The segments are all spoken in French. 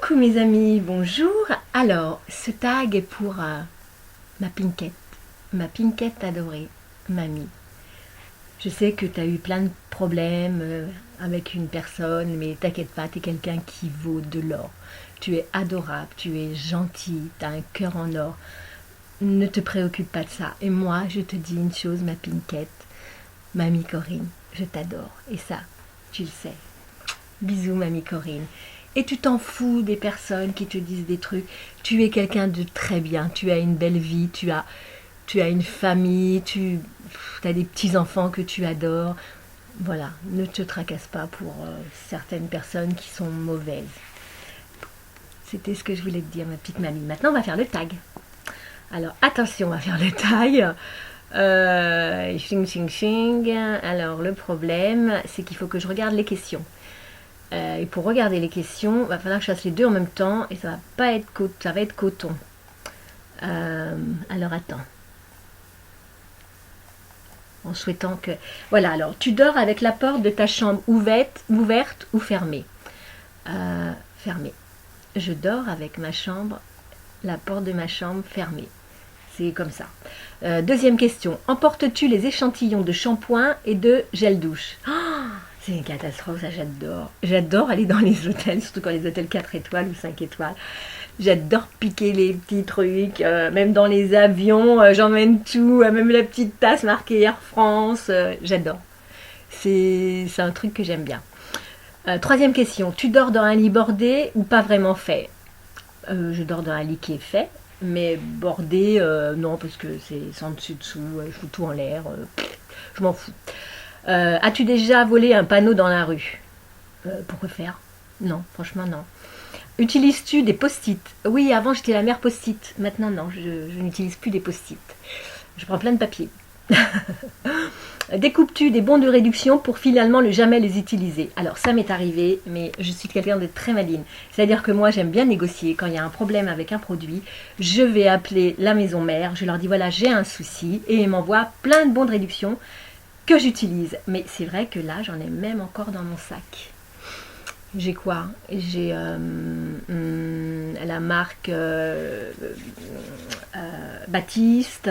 Coucou mes amis, bonjour. Alors, ce tag est pour ma Pinkette adorée, mamie. Je sais que tu as eu plein de problèmes avec une personne, mais t'inquiète pas, tu es quelqu'un qui vaut de l'or. Tu es adorable, tu es gentil, tu as un cœur en or. Ne te préoccupe pas de ça. Et moi, je te dis une chose, ma Pinkette, mamie Corinne, je t'adore. Et ça, tu le sais. Bisous, mamie Corinne. Et tu t'en fous des personnes qui te disent des trucs. Tu es quelqu'un de très bien. Tu as une belle vie. Tu as une famille. Tu as des petits-enfants que tu adores. Voilà. Ne te tracasse pas pour certaines personnes qui sont mauvaises. C'était ce que je voulais te dire, ma petite mamie. Maintenant, on va faire le tag. Alors, attention, on va faire le tag. Ching, ching, ching. Alors, le problème, c'est qu'il faut que je regarde les questions. Et pour regarder les questions, il va falloir que je fasse les deux en même temps et ça va pas être ça va être coton. Alors attends. En souhaitant que... Voilà, alors tu dors avec la porte de ta chambre ouverte ou fermée. Fermée. Je dors avec la porte de ma chambre fermée. C'est comme ça. Deuxième question. Emportes-tu les échantillons de shampoing et de gel douche? C'est une catastrophe, ça j'adore. J'adore aller dans les hôtels, surtout quand les hôtels 4 étoiles ou 5 étoiles. J'adore piquer les petits trucs, même dans les avions, j'emmène tout, même la petite tasse marquée Air France, j'adore. C'est un truc que j'aime bien. Troisième question, tu dors dans un lit bordé ou pas vraiment fait? Je dors dans un lit qui est fait, mais bordé, non, parce que c'est sans dessus-dessous, je fous tout en l'air, je m'en fous. As-tu déjà volé un panneau dans la rue? Pourquoi faire? Non, franchement non. Utilises-tu des post-it? Oui, avant j'étais la mère post-it. Maintenant non, je n'utilise plus des post-it. Je prends plein de papier. Découpes-tu des bons de réduction pour finalement ne jamais les utiliser? Alors ça m'est arrivé, mais je suis quelqu'un de très maligne. C'est-à-dire que moi j'aime bien négocier. Quand il y a un problème avec un produit, je vais appeler la maison mère, je leur dis voilà j'ai un souci et ils m'envoient plein de bons de réduction que j'utilise. Mais c'est vrai que là, j'en ai même encore dans mon sac. J'ai quoi? J'ai la marque Baptiste.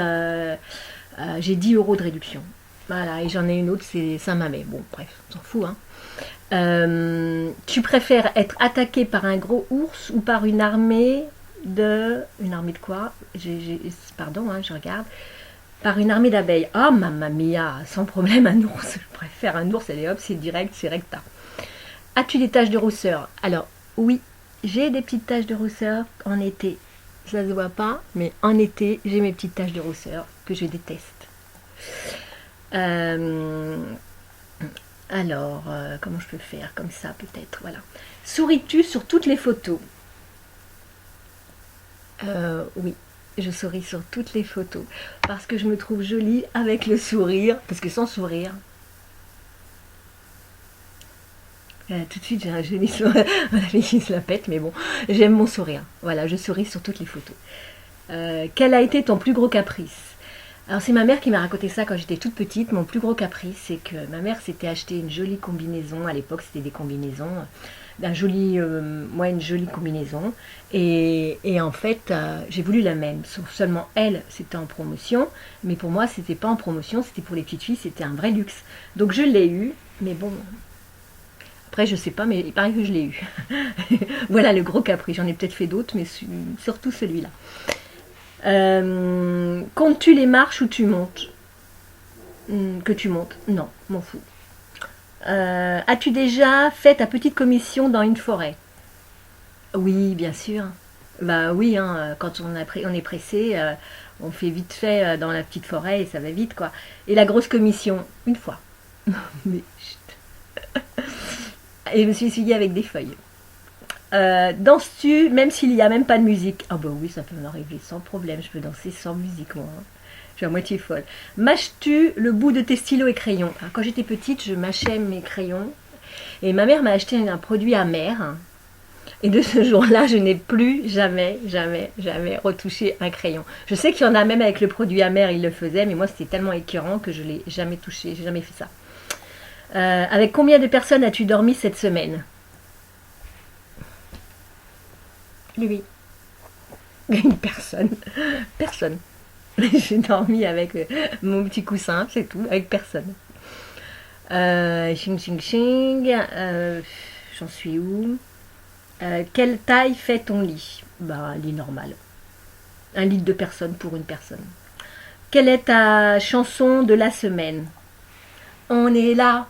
J'ai 10 € de réduction. Voilà, et j'en ai une autre, c'est Saint-Mamet. Bon, bref, on s'en fout. Hein. Tu préfères être attaqué par un gros ours ou par une armée de... Une armée de quoi? Pardon, hein, je regarde. Par une armée d'abeilles. Oh, mamma mia, sans problème, un ours. Je préfère un ours, allez hop, c'est direct, c'est recta. As-tu des taches de rousseur? Alors, oui, j'ai des petites taches de rousseur en été. Ça ne se voit pas, mais en été, j'ai mes petites taches de rousseur que je déteste. Alors, comment je peux faire? Comme ça, peut-être, voilà. Souris-tu sur toutes les photos? Oui. Je souris sur toutes les photos parce que je me trouve jolie avec le sourire, parce que sans sourire, tout de suite j'ai un joli sourire. Voilà, les filles se la pètent, mais bon, j'aime mon sourire. Voilà, je souris sur toutes les photos. Quel a été ton plus gros caprice? Alors c'est ma mère qui m'a raconté ça quand j'étais toute petite. Mon plus gros caprice, c'est que ma mère s'était acheté une jolie combinaison. À l'époque, c'était des combinaisons. Une jolie combinaison. Et en fait, j'ai voulu la même. Seulement elle, c'était en promotion. Mais pour moi, c'était pas en promotion. C'était pour les petites filles. C'était un vrai luxe. Donc je l'ai eu. Mais bon... Après, je sais pas, mais il paraît que je l'ai eu. Voilà le gros caprice. J'en ai peut-être fait d'autres, mais surtout celui-là. Comptes-tu les marches où tu montes? Que tu montes? Non, m'en fous. As-tu déjà fait ta petite commission dans une forêt? Oui, bien sûr. Bah oui, hein, quand on est pressé, on fait vite fait dans la petite forêt et ça va vite, quoi. Et la grosse commission? Une fois. Mais chut. Et je me suis essuyée avec des feuilles. Danses-tu même s'il n'y a même pas de musique? Ah bah oui, ça peut m'arriver sans problème. Je peux danser sans musique, moi. Hein. Je suis à moitié folle. Mâches-tu le bout de tes stylos et crayons? Alors, quand j'étais petite, je mâchais mes crayons. Et ma mère m'a acheté un produit amer. Et de ce jour-là, je n'ai plus jamais retouché un crayon. Je sais qu'il y en a même avec le produit amer, ils le faisaient, mais moi c'était tellement écœurant que je ne l'ai jamais touché, j'ai jamais fait ça. Avec combien de personnes as-tu dormi cette semaine? Lui. Une personne. Personne. J'ai dormi avec mon petit coussin, c'est tout, avec personne. Ching ching ching. J'en suis où? Quelle taille fait ton lit? Bah, un lit normal. Un lit de 2 personnes pour une personne. Quelle est ta chanson de la semaine? On est là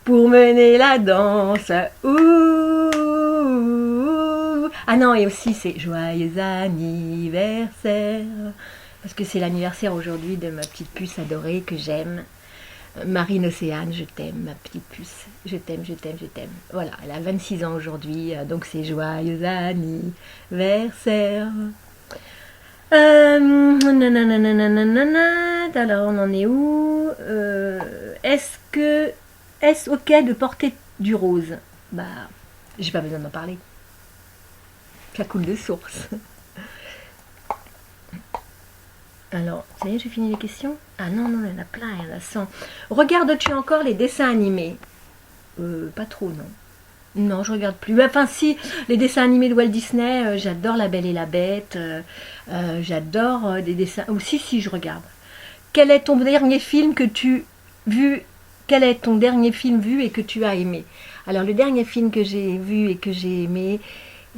pour mener la danse. Ouh. Ah non, et aussi c'est joyeux anniversaire. Parce que c'est l'anniversaire aujourd'hui de ma petite puce adorée que j'aime. Marine Océane, je t'aime, ma petite puce. Je t'aime, je t'aime, je t'aime. Voilà, elle a 26 ans aujourd'hui, donc c'est joyeux anniversaire. Alors on en est où? Est-ce ok de porter du rose? Bah, j'ai pas besoin d'en parler. Ça coule de source. Alors, ça y est, j'ai fini les questions? Ah non, non, il y en a plein, il y en a 100. Regardes-tu encore les dessins animés? Pas trop, non. Non, je regarde plus. Enfin, si, les dessins animés de Walt Disney, j'adore La Belle et la Bête. J'adore des dessins... Oh, si, je regarde. Quel est ton dernier film que tu vu? Quel est ton dernier film vu et que tu as aimé? Alors, le dernier film que j'ai vu et que j'ai aimé,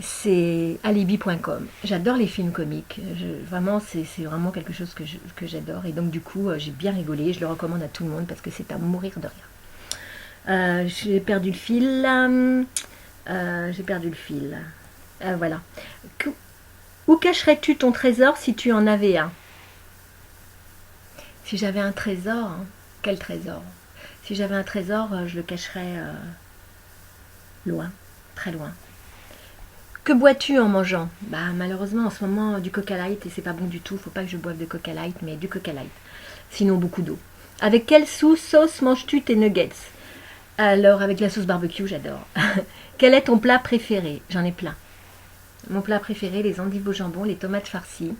c'est alibi.com. J'adore les films comiques. Vraiment, c'est vraiment quelque chose que j'adore. Et donc, du coup, j'ai bien rigolé. Je le recommande à tout le monde parce que c'est à mourir de rire. J'ai perdu le fil. Voilà. Où cacherais-tu ton trésor si tu en avais un? Si j'avais un trésor, hein, quel trésor? Si j'avais un trésor, je le cacherais loin, très loin. Que bois-tu en mangeant? Bah malheureusement en ce moment du Coca Light et c'est pas bon du tout. Faut pas que je boive de Coca Light, mais du Coca Light. Sinon beaucoup d'eau. Avec quelle sauce manges-tu tes nuggets? Alors, avec la sauce barbecue, j'adore. Quel est ton plat préféré? J'en ai plein. Mon plat préféré, les endives au jambon, les tomates farcies.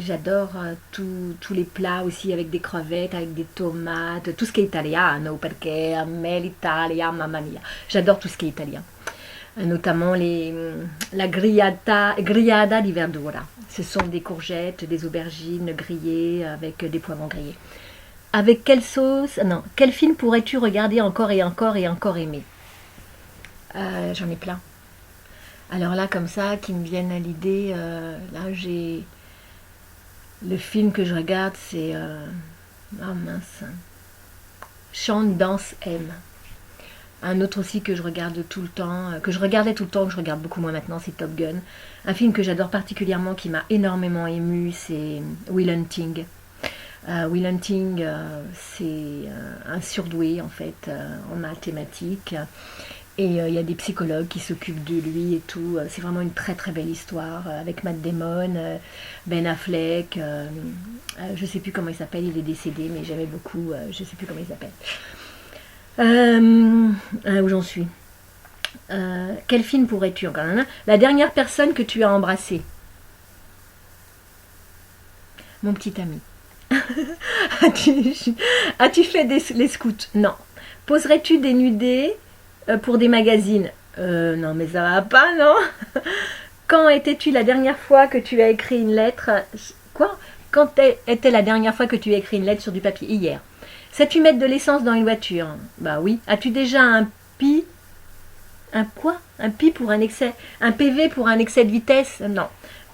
J'adore tous les plats aussi avec des crevettes, avec des tomates, tout ce qui est italiano, perché a me l'Italia, mamma mia. J'adore tout ce qui est italien. Notamment la grigliata di verdura. Ce sont des courgettes, des aubergines grillées avec des poivrons grillés. Avec quelle sauce? Non, quel film pourrais-tu regarder encore et encore et encore aimer? J'en ai plein. Alors là, comme ça, qui me viennent à l'idée, là j'ai... Le film que je regarde, c'est... Ah mince. Chante, danse, aime. Un autre aussi que je regarde tout le temps, que je regardais tout le temps, que je regarde beaucoup moins maintenant, c'est Top Gun. Un film que j'adore particulièrement, qui m'a énormément ému, c'est Will Hunting. Will Hunting, c'est un surdoué en fait en mathématiques et il y a des psychologues qui s'occupent de lui et tout. C'est vraiment une très très belle histoire avec Matt Damon, Ben Affleck, je sais plus comment il s'appelle, il est décédé mais j'aimais beaucoup, je sais plus comment il s'appelle. Où j'en suis? Quel film pourrais-tu encore? La dernière personne que tu as embrassée? Mon petit ami. As-tu fait les scouts? Non. Poserais-tu des nudés pour des magazines? Non, mais ça va pas, non. Quand étais-tu la dernière fois que tu as écrit une lettre? Quoi? Quand était la dernière fois que tu as écrit une lettre sur du papier? Hier. Sais-tu mettre de l'essence dans une voiture? Bah oui. As-tu déjà un PI? Un quoi? Un PI pour un excès? Un PV pour un excès de vitesse? Non.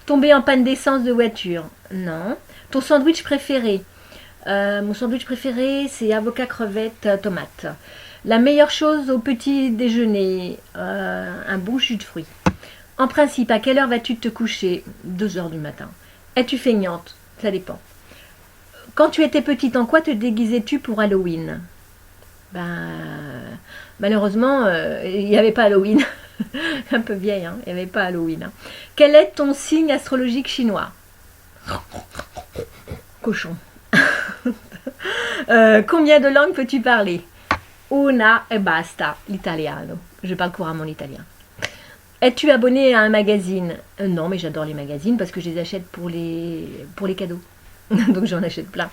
Tomber en panne d'essence de voiture? Non. Ton sandwich préféré? Mon sandwich préféré, c'est avocat, crevette, tomate. La meilleure chose au petit déjeuner, un bon jus de fruits. En principe, à quelle heure vas-tu te coucher? 2 heures du matin. Es-tu feignante? Ça dépend. Quand tu étais petite, en quoi te déguisais-tu pour Halloween? Malheureusement, il n'y avait pas Halloween. Un peu vieille, hein, il n'y avait pas Halloween. Hein. Quel est ton signe astrologique chinois? Cochon. Combien de langues peux-tu parler? Una e basta, l'italiano. Je parle couramment l'italien. Es-tu abonné à un magazine? Non, mais j'adore les magazines parce que je les achète pour les cadeaux. Donc j'en achète plein.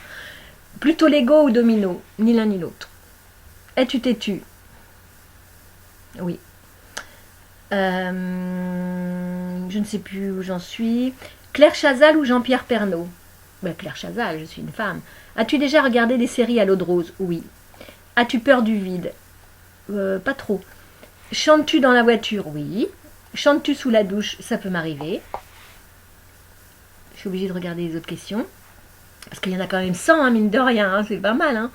Plutôt Lego ou Domino? Ni l'un ni l'autre. Es-tu têtu? Oui. Je ne sais plus où j'en suis. Claire Chazal ou Jean-Pierre Pernaut? Ben, Claire Chazal, je suis une femme. As-tu déjà regardé des séries à l'eau de rose? Oui. As-tu peur du vide? Pas trop. Chantes-tu dans la voiture? Oui. Chantes-tu sous la douche? Ça peut m'arriver. Je suis obligée de regarder les autres questions. Parce qu'il y en a quand même 100, hein, mine de rien. Hein, c'est pas mal. Hein.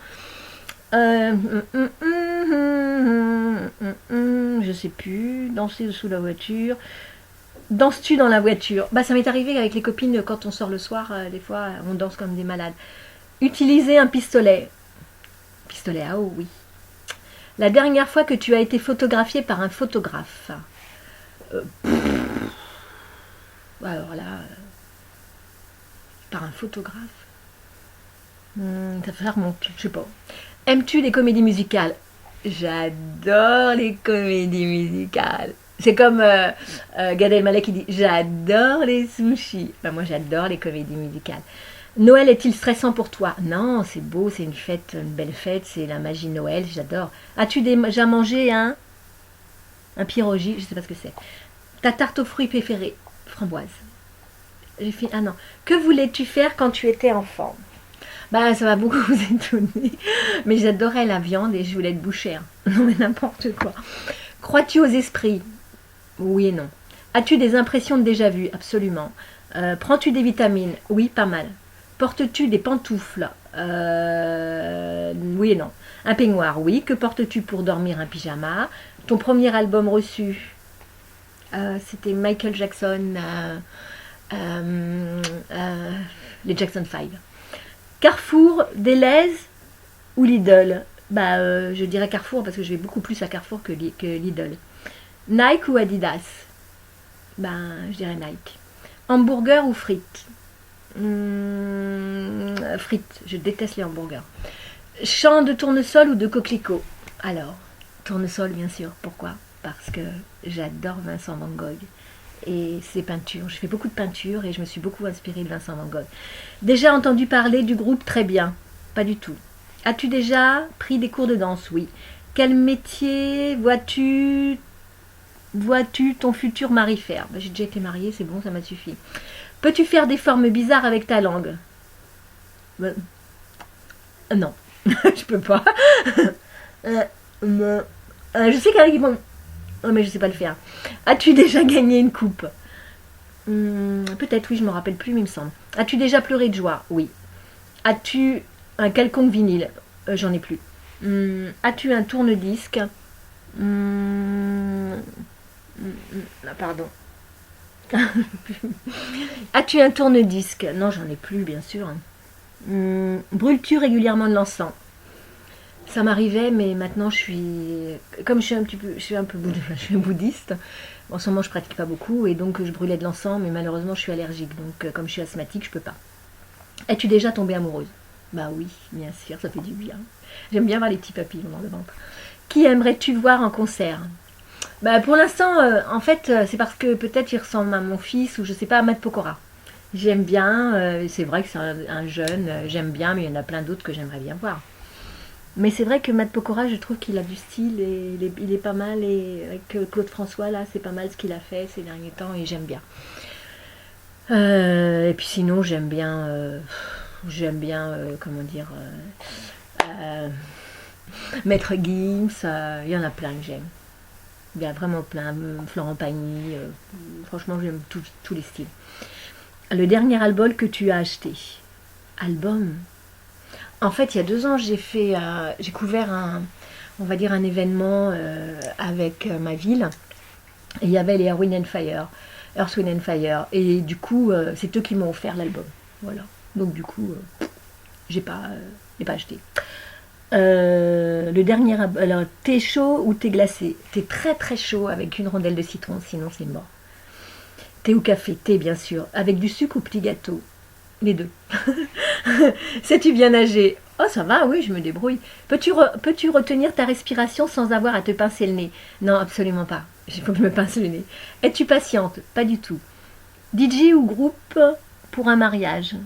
Je sais plus. Danser sous la voiture. Danses-tu dans la voiture? Bah, ça m'est arrivé avec les copines quand on sort le soir. Des fois, on danse comme des malades. Utiliser un pistolet. Pistolet à eau, oui. La dernière fois que tu as été photographié par un photographe? Alors là, par un photographe, ça remonte, je sais pas. Aimes-tu les comédies musicales? J'adore les comédies musicales. C'est comme Gad Elmaleh qui dit j'adore les sushis. Ben, moi j'adore les comédies musicales. Noël est-il stressant pour toi? Non, c'est beau, c'est une fête, une belle fête, c'est la magie de Noël, j'adore. As-tu déjà mangé un pierogi? Je sais pas ce que c'est. Ta tarte aux fruits préférée? Framboise. J'ai fait, ah non. Que voulais-tu faire quand tu étais enfant? Bah, ça va beaucoup vous étonner. Mais j'adorais la viande et je voulais être bouchère. Non, mais n'importe quoi. Crois-tu aux esprits? Oui et non. As-tu des impressions de déjà-vu? Absolument. Prends-tu des vitamines? Oui, pas mal. Portes-tu des pantoufles? Oui et non. Un peignoir? Oui. Que portes-tu pour dormir? Un pyjama. Ton premier album reçu? C'était Michael Jackson, les Jackson 5. Carrefour, Deleuze ou Lidl? Bah, je dirais Carrefour parce que je vais beaucoup plus à Carrefour que Lidl. Nike ou Adidas? Ben, je dirais Nike. Hamburger ou frites? Frites, je déteste les hamburgers. Champ de tournesol ou de coquelicot? Alors, tournesol bien sûr, pourquoi? Parce que j'adore Vincent Van Gogh et ses peintures. Je fais beaucoup de peintures et je me suis beaucoup inspirée de Vincent Van Gogh. Déjà entendu parler du groupe Très Bien? Pas du tout. As-tu déjà pris des cours de danse? Oui. Quel métier vois-tu ton futur mari faire? J'ai déjà été mariée, c'est bon, ça m'a suffi. Peux-tu faire des formes bizarres avec ta langue? Non, je peux pas. Je sais qu'il y en a qui vont... Oh, mais je sais pas le faire. As-tu déjà gagné une coupe? Peut-être, oui, je me rappelle plus, mais il me semble. As-tu déjà pleuré de joie? Oui. As-tu un quelconque vinyle? J'en ai plus. As-tu un tourne-disque? Pardon. As-tu un tourne-disque? Non, j'en ai plus, bien sûr. Brûles-tu régulièrement de l'encens? Ça m'arrivait, mais maintenant je suis, comme je suis un peu je suis bouddhiste. En ce moment, je pratique pas beaucoup et donc je brûlais de l'encens, mais malheureusement, je suis allergique. Donc, comme je suis asthmatique, je peux pas. Es-tu déjà tombée amoureuse? Bah oui, bien sûr, ça fait du bien. J'aime bien voir les petits papillons dans le ventre. Qui aimerais-tu voir en concert? Bah pour l'instant, en fait, c'est parce que peut-être il ressemble à mon fils ou je sais pas, à Matt Pokora. J'aime bien, c'est vrai que c'est un jeune, j'aime bien, mais il y en a plein d'autres que j'aimerais bien voir. Mais c'est vrai que Matt Pokora, je trouve qu'il a du style et il est pas mal. Et avec Claude François, là, c'est pas mal ce qu'il a fait ces derniers temps et j'aime bien. Et puis sinon, comment dire, Maître Gims, il y en a plein que j'aime. Il y a vraiment plein. Florent Pagny, franchement, j'aime tous les styles. Le dernier album que tu as acheté? Album? En fait, il y a 2 ans, j'ai couvert on va dire un événement avec ma ville. Et il y avait les Earth, Wind and Fire. Et du coup, c'est eux qui m'ont offert l'album. Voilà. Donc du coup, j'ai pas acheté. Le dernier album, alors thé chaud ou thé glacé? Thé très très chaud avec une rondelle de citron, sinon c'est mort. Thé ou café? Thé bien sûr. Avec du sucre ou petit gâteau? Les deux. Sais-tu bien nager? Oh, ça va, oui, je me débrouille. Peux-tu retenir ta respiration sans avoir à te pincer le nez? Non, absolument pas. Il faut que je me pince le nez. Es-tu patiente? Pas du tout. DJ ou groupe pour un mariage?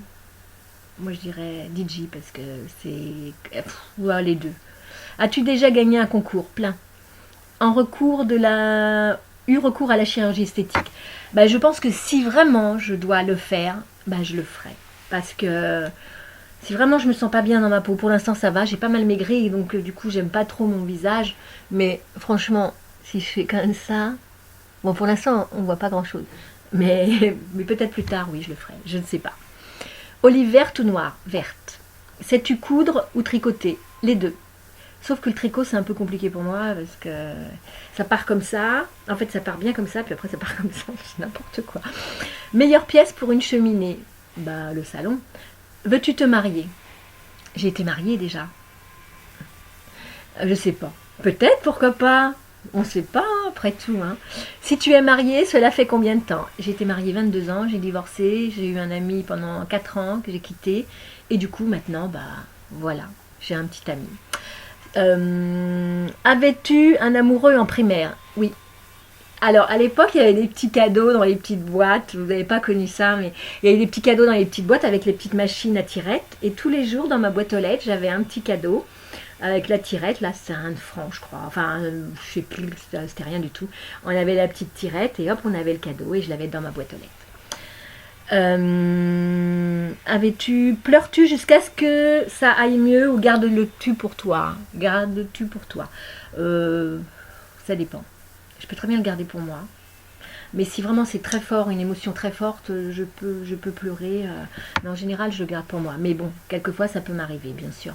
Moi, je dirais DJ parce que c'est... Ouais, les deux. As-tu déjà gagné un concours? Plein. En recours de la eu recours à la chirurgie esthétique. Bah, je pense que si vraiment je dois le faire, bah, je le ferai. Parce que si vraiment je me sens pas bien dans ma peau, pour l'instant ça va, j'ai pas mal maigri, donc du coup j'aime pas trop mon visage. Mais franchement, si je fais comme ça, bon pour l'instant on voit pas grand chose. Mais peut-être plus tard, oui, je le ferai, je ne sais pas. Olive verte ou noire? Verte. Sais-tu coudre ou tricoter? Les deux. Sauf que le tricot, c'est un peu compliqué pour moi parce que ça part comme ça. En fait, ça part bien comme ça, puis après, ça part comme ça. C'est n'importe quoi. Meilleure pièce pour une cheminée? Bah, le salon. Veux-tu te marier? J'ai été mariée déjà. Je sais pas. Peut-être, pourquoi pas? On sait pas, après tout. Hein. Si tu es mariée, cela fait combien de temps? J'ai été mariée 22 ans, j'ai divorcé, j'ai eu un ami pendant 4 ans que j'ai quitté. Et du coup, maintenant, bah voilà, j'ai un petit ami. Avais-tu un amoureux en primaire? Oui. Alors, à l'époque, il y avait des petits cadeaux dans les petites boîtes. Vous n'avez pas connu ça, mais il y avait des petits cadeaux dans les petites boîtes avec les petites machines à tirettes. Et tous les jours, dans ma boîte aux lettres, j'avais un petit cadeau avec la tirette. Là, c'est 1 franc, je crois. Enfin, je sais plus, c'était rien du tout. On avait la petite tirette et hop, on avait le cadeau et je l'avais dans ma boîte aux lettres. Pleures-tu jusqu'à ce que ça aille mieux ou garde-le-tu pour toi? Garde-tu pour toi? Ça dépend. Je peux très bien le garder pour moi. Mais si vraiment c'est très fort, une émotion très forte, je peux pleurer. Mais en général, je le garde pour moi. Mais bon, quelquefois, ça peut m'arriver, bien sûr.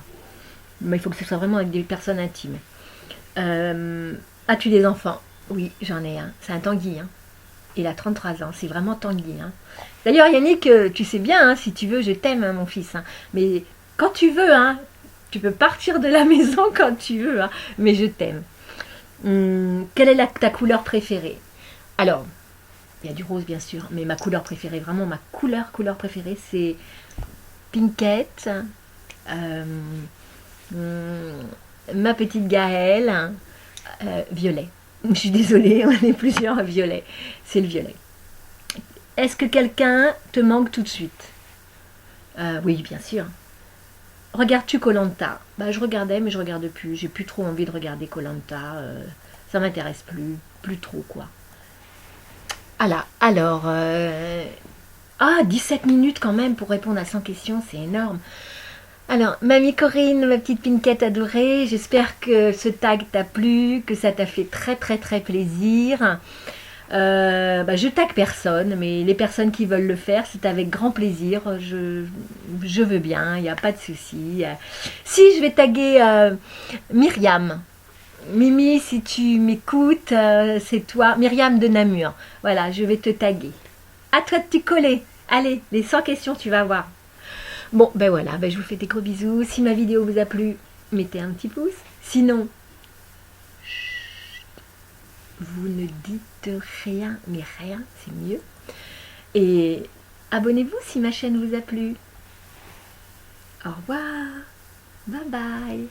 Mais il faut que ce soit vraiment avec des personnes intimes. As-tu des enfants? Oui, j'en ai un. C'est un Tanguy. Hein. Il a 33 ans. C'est vraiment Tanguy. Hein. D'ailleurs, Yannick, tu sais bien, hein, si tu veux, je t'aime, hein, mon fils. Hein. Mais quand tu veux, hein, tu peux partir de la maison quand tu veux. Hein, mais je t'aime. Quelle est ta couleur préférée? Alors, il y a du rose bien sûr, mais ma couleur préférée, vraiment ma couleur préférée, c'est Pinkette, ma petite Gaëlle, violet. Je suis désolée, on est plusieurs à violet. C'est le violet. Est-ce que quelqu'un te manque tout de suite? Oui, bien sûr. Regardes-tu koh? Bah, je regardais, mais je regarde plus. J'ai plus trop envie de regarder koh. Ça m'intéresse plus trop, quoi. Alors, 17 minutes quand même pour répondre à 100 questions, c'est énorme. Alors, mamie Corinne, ma petite Pinkette adorée, j'espère que ce tag t'a plu, que ça t'a fait très très très plaisir. Je tag personne, mais les personnes qui veulent le faire, c'est avec grand plaisir. Je veux bien, il n'y a pas de souci. Si, je vais taguer Myriam. Mimi, si tu m'écoutes, c'est toi, Myriam de Namur. Voilà, je vais te taguer. À toi de t'y coller. Allez, les 100 questions, tu vas voir. Bon, ben voilà, je vous fais des gros bisous. Si ma vidéo vous a plu, mettez un petit pouce. Sinon, vous ne dites rien, mais rien, c'est mieux. Et abonnez-vous si ma chaîne vous a plu. Au revoir. Bye bye.